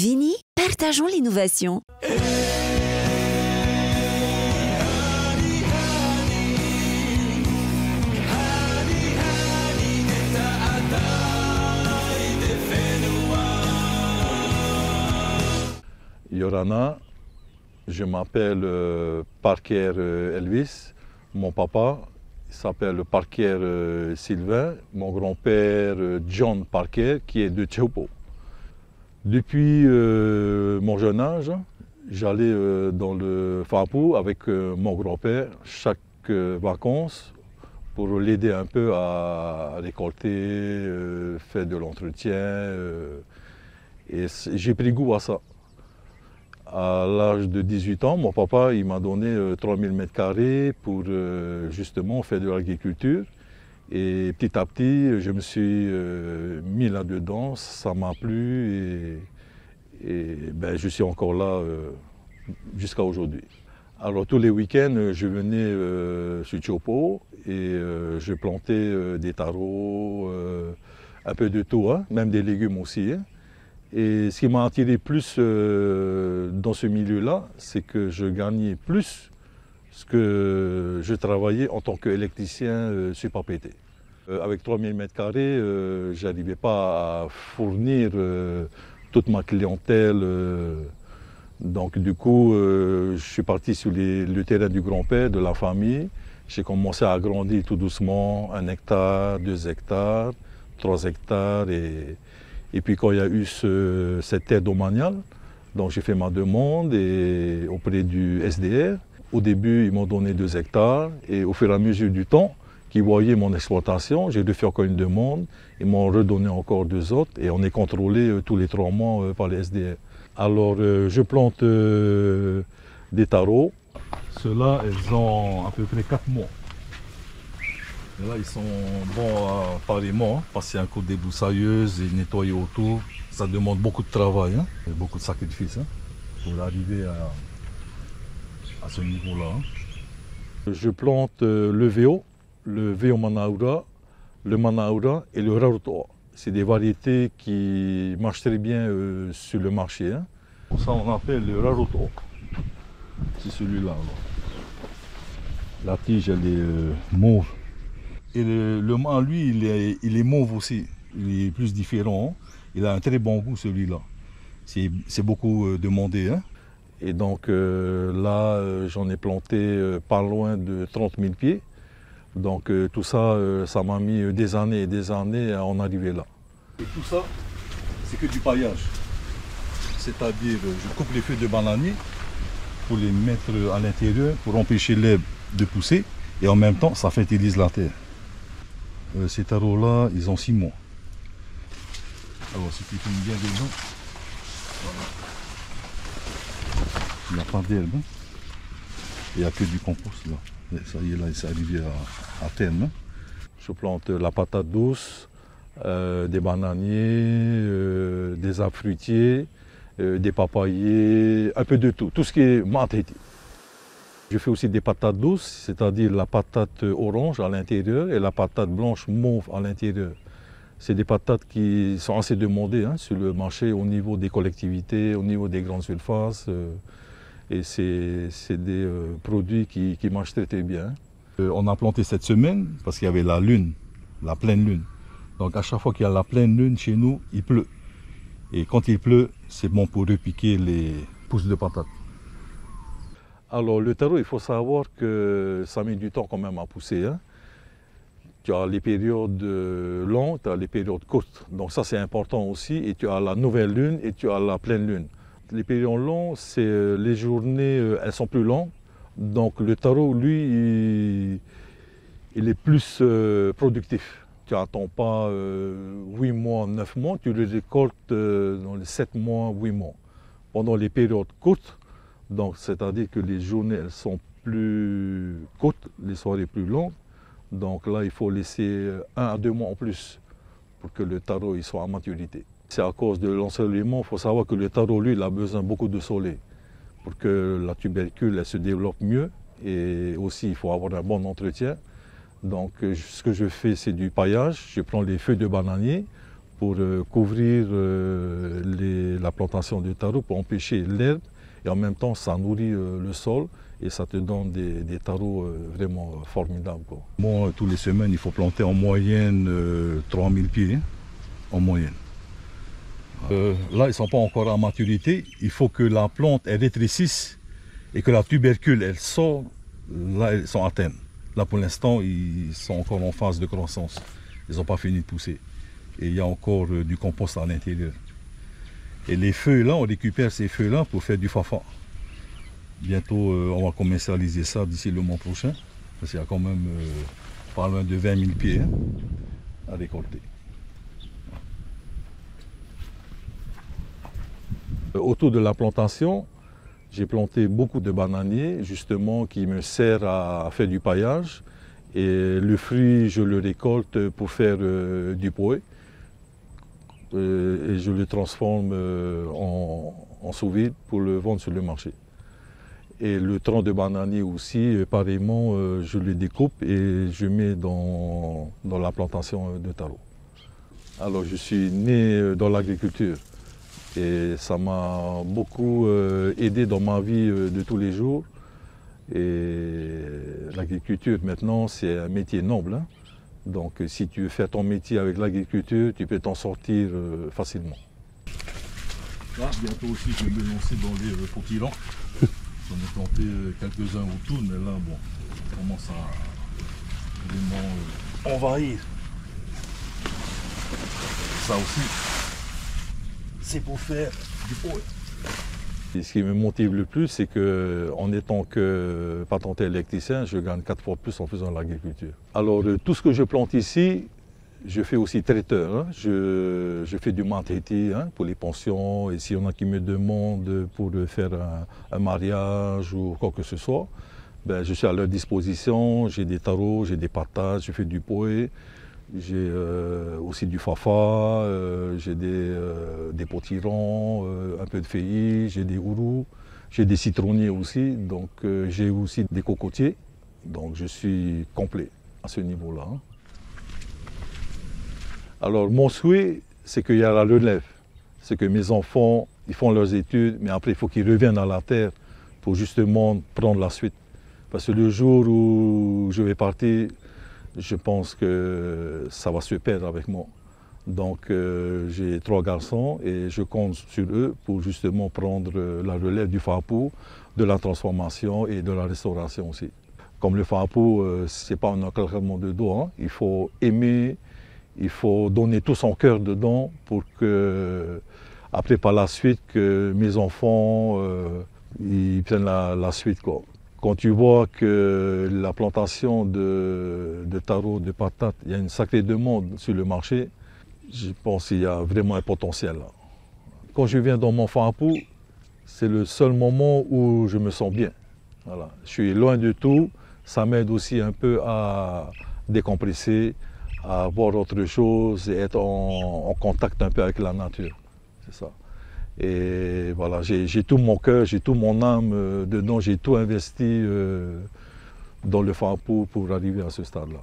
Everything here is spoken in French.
Vini, partageons l'innovation. Yorana, je m'appelle Parker Elvis. Mon papa s'appelle Parker Sylvain. Mon grand-père John Parker, qui est de Tcheoupo. Depuis mon jeune âge, j'allais dans le Fapou avec mon grand-père chaque vacances pour l'aider un peu à récolter, faire de l'entretien. Et j'ai pris goût à ça. À l'âge de 18 ans, mon papa m'a donné 3000 m² pour justement faire de l'agriculture. Et petit à petit, je me suis mis là-dedans, ça m'a plu et je suis encore là jusqu'à aujourd'hui. Alors tous les week-ends, je venais sur Tcheoupo et je plantais des taros, un peu de tout, hein, même des légumes aussi. Hein. Et ce qui m'a attiré plus dans ce milieu-là, c'est que je gagnais plus ce que je travaillais en tant qu'électricien sur Papeete. Avec 3000 m², je n'arrivais pas à fournir toute ma clientèle. Donc du coup, je suis parti sur le terrain du grand-père, de la famille. J'ai commencé à agrandir tout doucement, 1 hectare, 2 hectares, 3 hectares. Et puis quand il y a eu cette terre domaniale, donc j'ai fait ma demande auprès du SDR. Au début, ils m'ont donné 2 hectares et au fur et à mesure du temps, qu'ils voyaient mon exploitation, j'ai dû faire encore une demande. Ils m'ont redonné encore 2 autres et on est contrôlé tous les 3 mois par les SDR. Alors je plante des taros. Ceux-là, ils ont à peu près 4 mois. Et là, ils sont bons apparemment, passer un coup de débroussailleuse et nettoyer autour. Ça demande beaucoup de travail, hein, et beaucoup de sacrifices hein, pour arriver à ce niveau-là. Hein. Je plante le VO Manaura, le Manaura et le Rarutoa. C'est des variétés qui marchent très bien sur le marché. Hein. Ça, on appelle le Rarutoa. C'est celui-là. La tige, elle est mauve. Et le mât, lui, il est mauve aussi. Il est plus différent. Il a un très bon goût, celui-là. C'est beaucoup demandé. Hein. Et donc là, j'en ai planté pas loin de 30 000 pieds. Donc tout ça, ça m'a mis des années et des années à en arriver là. Et tout ça, c'est que du paillage. C'est-à-dire, je coupe les feuilles de bananier pour les mettre à l'intérieur, pour empêcher l'herbe de pousser. Et en même temps, ça fertilise la terre. Ces taros-là, ils ont 6 mois. Alors, si tu tournes bien dedans, voilà. Il n'y a pas d'herbe. Hein. Il n'y a que du compost là. Et ça y est, là, c'est arrivé à terme. Hein. Je plante la patate douce, des bananiers, des arbres fruitiers, des papayers, un peu de tout. Tout ce qui est mathétique. Je fais aussi des patates douces, c'est-à-dire la patate orange à l'intérieur et la patate blanche mauve à l'intérieur. C'est des patates qui sont assez demandées hein, sur le marché au niveau des collectivités, au niveau des grandes surfaces. Et c'est des produits qui marchent très très bien. On a planté cette semaine parce qu'il y avait la lune, la pleine lune. Donc à chaque fois qu'il y a la pleine lune chez nous, il pleut. Et quand il pleut, c'est bon pour repiquer les pousses de patates. Alors le taro, il faut savoir que ça met du temps quand même à pousser. Hein. Tu as les périodes longues, tu as les périodes courtes. Donc ça c'est important aussi. Et tu as la nouvelle lune et tu as la pleine lune. Les périodes longues, c'est les journées, elles sont plus longues. Donc le taro, lui, il est plus productif. Tu n'attends pas 8 mois, 9 mois, tu le récoltes dans les 7 mois, 8 mois. Pendant les périodes courtes, donc c'est-à-dire que les journées elles sont plus courtes, les soirées plus longues. Donc là, il faut laisser 1 à 2 mois en plus pour que le taro il soit à maturité. C'est à cause de l'ensoleillement. Il faut savoir que le taro, lui, il a besoin beaucoup de soleil pour que la tubercule elle, se développe mieux. Et aussi, il faut avoir un bon entretien. Donc ce que je fais, c'est du paillage. Je prends les feuilles de bananier pour couvrir la plantation de taro, pour empêcher l'herbe, et en même temps ça nourrit le sol et ça te donne des taros vraiment formidables, quoi. Bon, tous les semaines il faut planter en moyenne 3000 pieds, en moyenne. Là ils ne sont pas encore à maturité, il faut que la plante elle rétrécisse et que la tubercule elle sort, là ils sont atteints. Là pour l'instant ils sont encore en phase de croissance, ils n'ont pas fini de pousser. Et il y a encore du compost à l'intérieur. Et les feuilles là, on récupère ces feuilles là pour faire du fafa. Bientôt on va commercialiser ça d'ici le mois prochain. Parce qu'il y a quand même pas loin de 20 000 pieds à récolter. Autour de la plantation, j'ai planté beaucoup de bananiers, justement, qui me servent à faire du paillage. Et le fruit, je le récolte pour faire du poé. Et je le transforme en sous-vide pour le vendre sur le marché. Et le tronc de bananier aussi, pareillement, je le découpe et je mets dans la plantation de taro. Alors je suis né dans l'agriculture et ça m'a beaucoup aidé dans ma vie de tous les jours. Et l'agriculture maintenant c'est un métier noble, hein. Donc si tu veux faire ton métier avec l'agriculture, tu peux t'en sortir facilement. Là, bientôt aussi je vais me lancer dans les potirons. J'en ai planté quelques-uns autour, mais là bon, ça commence à vraiment envahir. Ça aussi, c'est pour faire du poé. Et ce qui me motive le plus, c'est qu'en étant que patenté électricien, je gagne 4 fois plus en faisant l'agriculture. Alors tout ce que je plante ici, je fais aussi traiteur, hein. Je fais du marketing, hein, pour les pensions, et s'il y en a qui me demandent pour faire un mariage ou quoi que ce soit, ben, je suis à leur disposition. J'ai des taros, j'ai des patates, je fais du poé, j'ai aussi du fafa, j'ai des potirons, un peu de feuillis, j'ai des gourous, j'ai des citronniers aussi, donc j'ai aussi des cocotiers, donc je suis complet à ce niveau-là, hein. Alors mon souhait, c'est qu'il y a la relève, c'est que mes enfants, ils font leurs études, mais après il faut qu'ils reviennent à la terre pour justement prendre la suite. Parce que le jour où je vais partir, je pense que ça va se perdre avec moi. Donc j'ai 3 garçons et je compte sur eux pour justement prendre la relève du fapou, de la transformation et de la restauration aussi. Comme le fapou, ce n'est pas un claquement de doigts, hein. Il faut aimer, il faut donner tout son cœur dedans pour que, après par la suite, que mes enfants ils prennent la suite, quoi. Quand tu vois que la plantation de taro, de patates, il y a une sacrée demande sur le marché, je pense qu'il y a vraiment un potentiel là. Quand je viens dans mon fapou, c'est le seul moment où je me sens bien. Voilà. Je suis loin de tout, ça m'aide aussi un peu à décompresser, à voir autre chose et être en contact un peu avec la nature. C'est ça. Et voilà, j'ai tout mon cœur, j'ai tout mon âme dedans, j'ai tout investi dans le fapou pour arriver à ce stade-là.